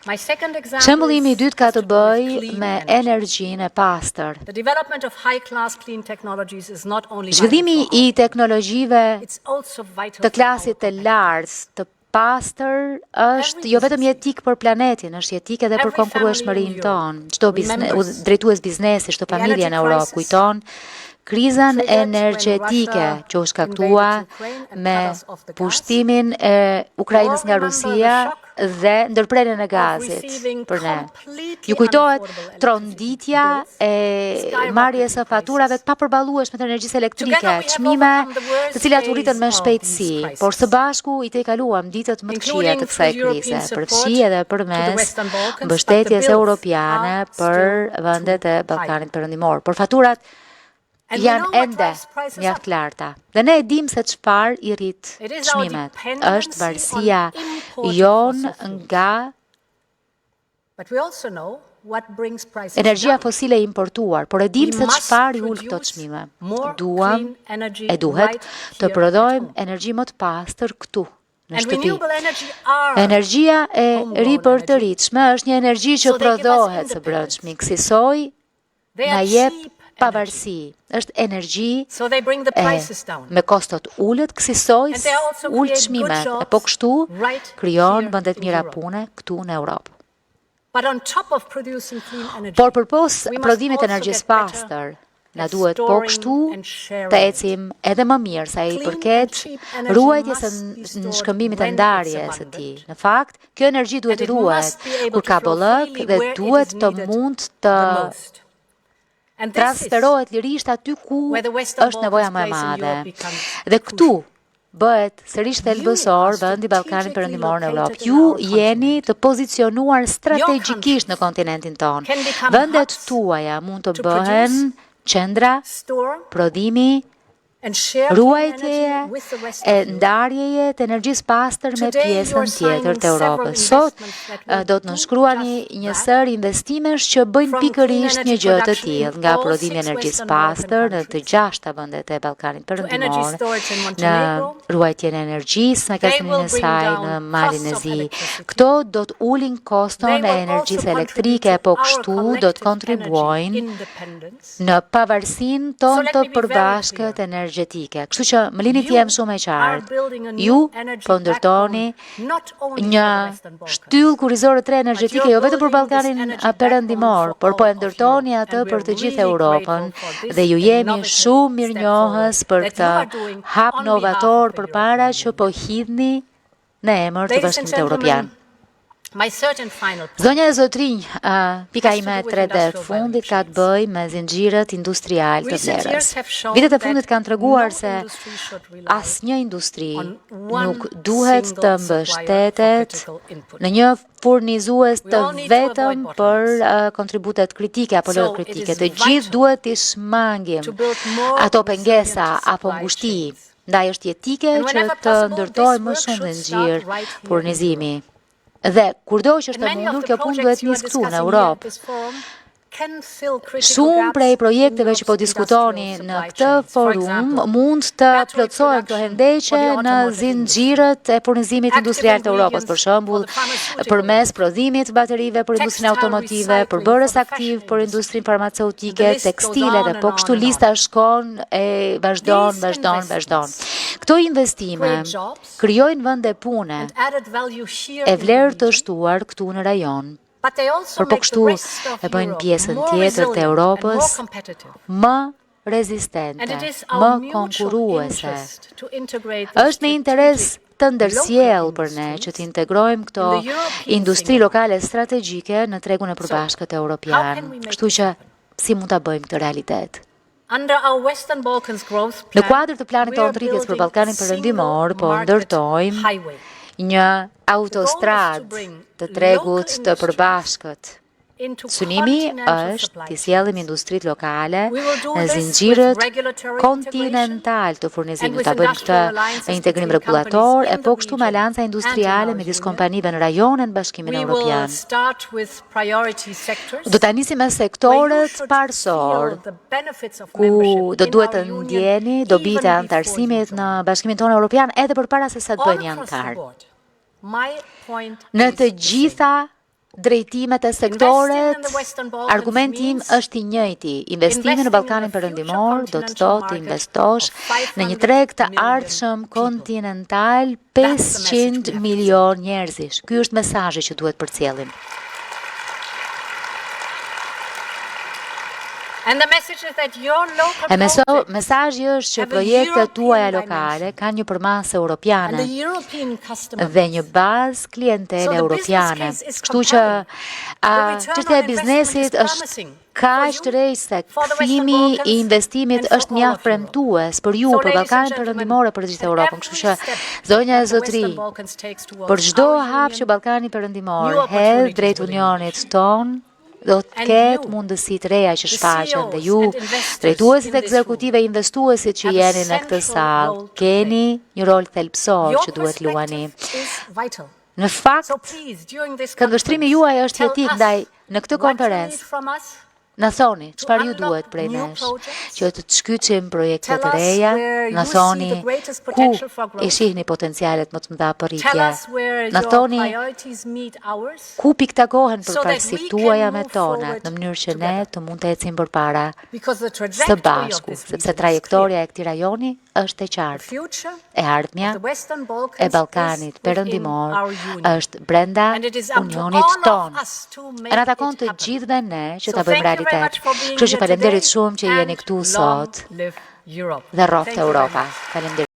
Shembulli i dytë ka të bëjë me energjinë e pastër. Zhvillimi i teknologjive të klasit të lartë, të pastër, është jo vetëm jetik për planetin, është jetik edhe për konkurrueshmërinë tonë. Çdo drejtues biznesi, çdo familje në Europë kujton krizën energjetike që u shkaktua me pushtimin e Ukrainës nga Rusia dhe ndërprerjen e gazit për ne. Ju kujtohet tronditja e marrjes së faturave të papërballueshme të energjisë elektrike, çmime të cilat u rritën me shpejtësi, por së bashku i tejkaluam ditët më të këqija të kësaj krize, përfshi edhe përmes mbështetjes europiane për vendet e Ballkanit Perëndimor. Por faturat janë ende mjaft larta. Dhe ne e dim se çfarë i rrit çmimet. Është varësia jon nga energjia fosile importuar, por e dim se çfarë i ul këto çmime. Duhet të prodhojmë energji më të pastër këtu në shtëpi. Energjia e ripërtëritshme është një energji që prodhohet së brendshmi, kësaj na jep pavarësi, është energji me kostot ullët, kësaj ul çmimet, e po kështu krijon vende të mira pune këtu në Europë. Por përpos prodhimit energjisë pastër, na duhet po kështu të ecim edhe më mirë sa i përket ruajtjes në shkëmbimit të ndarjes së tij. Në fakt, kjo energji duhet ruhet kur ka bollëk dhe duhet të mund të transferohet lirisht aty ku është nevoja më e madhe. Dhe këtu bëhet sërish thelbësor vendi Ballkanit Perëndimor në Europë. Ju jeni të pozicionuar strategjikisht në kontinentin tonë. Vendet tuaja mund të bëhen qendra prodhimi, ruajtjeje e ndarjeje të energjisë pastër me pjesën tjetër të Europës. Sot do të nënshkruani një sër investimesh që bëjnë pikërisht një gjë të tillë, nga prodhimi i energjisë pastër në të 6 vendet e Ballkanit Perëndimor, në ruajtjen e energjisë, në kalkinimin e saj në Malin e Zi. Këto do të ulin koston e energjisë elektrike, po kështu do të kontribuojnë në pavarësinë tonë të përbashkët energjetike. Kështu që më lini të jem shumë e qartë. Ju po ndërtoni një shtyllë kurrizore tre energjetike jo vetëm për Ballkanin Perëndimor, por po e ndërtoni atë për të gjithë Europën dhe ju jemi shumë mirënjohës për këtë hap novator përpara që po hidhni në emër të Bashkimit Evropian. Zonja e zotrinj, pika ime e tretë e fundit ka të bëjë me zinxhirët industrial të vlerës. Vitet e fundit kanë treguar se asnjë industri nuk duhet të mbështetet në një furnizues të vetëm për kontributet kritike apo lodh kritike. Të gjithë duhet të shmangim ato pengesa apo ngushti. Ndaj është jetike që të ndërtojë më shumë zinxhir furnizimi. Dhe kurdo që është e mundur, kjo punë duhet nisë këtu në Europë. Shumë prej projekteve që po diskutoni në këtë forum mund të plotësohen këto hendeqe në zinxhirët e furnizimit industrial të Europës, për shembull, përmes prodhimit të baterive për industrinë automotive, përbërës aktiv për industrinë farmaceutike, tekstile dhe po kështu lista shkon e vazhdon. Këto investime krijojnë vende pune e vlerë të shtuar këtu në rajon. Por po kështu e bëjnë pjesën tjetër të Europës më rezistente, më konkurruese. Është në interes të ndërsjellë për ne që të integrojmë këto industri lokale strategjike në tregun e përbashkët evropian. Kështu që si mund ta bëjmë këtë realitet? Në kuadër të planit të rritjes për Ballkanin Perëndimor, po ndërtojmë një autostradë të tregut të përbashkët. Synimi është të sjellim industritë lokale në zinxhirët kontinental të furnizimit. Ta bëjmë këtë me integrim rregullator e po kështu me alianca industriale midis kompanive në rajonin e Bashkimit Evropian. Do ta nisim me sektorët parësor, ku do duhet të ndjeni dobitë e anëtarësimit në Bashkimin tonë Evropian edhe përpara se sa të bëjnë anëtar. Në të gjitha drejtimet e sektoret, argumenti im është i njëjti. Investimi në Ballkanin Perëndimor do të thotë të investosh në një treg të ardhshëm kontinental 500 milion njerëzish. Ky është mesazhi që duhet përcjellim. Mesazhi është që projektet tuaja lokale kanë një përmasë europiane dhe një bazë klientele europiane. Kështu që çështja e biznesit është kaq të rëndë se kthimi i investimit është mjaft premtues për ju, për Ballkanin Perëndimor e për gjithë Europën. Kështu që zonja e zotëri, për çdo hap që Ballkani Perëndimor hedh drejt unionit ton, do të ketë mundësi të reja që shfaqen dhe ju, drejtuesit ekzekutive, investuesit që jeni në këtë sallë, keni një rol thelbësor që duhet luani. Në fakt, këndvështrimi juaj është jetik, ndaj në këtë konferencë. Na thoni, çfarë ju duhet prej nesh, që të shkyçim projekte të reja, na thoni ku e shihni potencialet më të mëdha për rritje. Na thoni ku piktakohen përparësitë tuaja me tonat, në mënyrë që ne të mund të ecim përpara së bashku, sepse trajektoria e këtij rajoni është e qartë. E ardhmja e Ballkanit Perëndimor është brenda unionit ton. E na takon të gjithëve ne që ta bëjmë realitet. Kështu që faleminderit shumë që jeni këtu sot dhe rroft Europa. Faleminderit.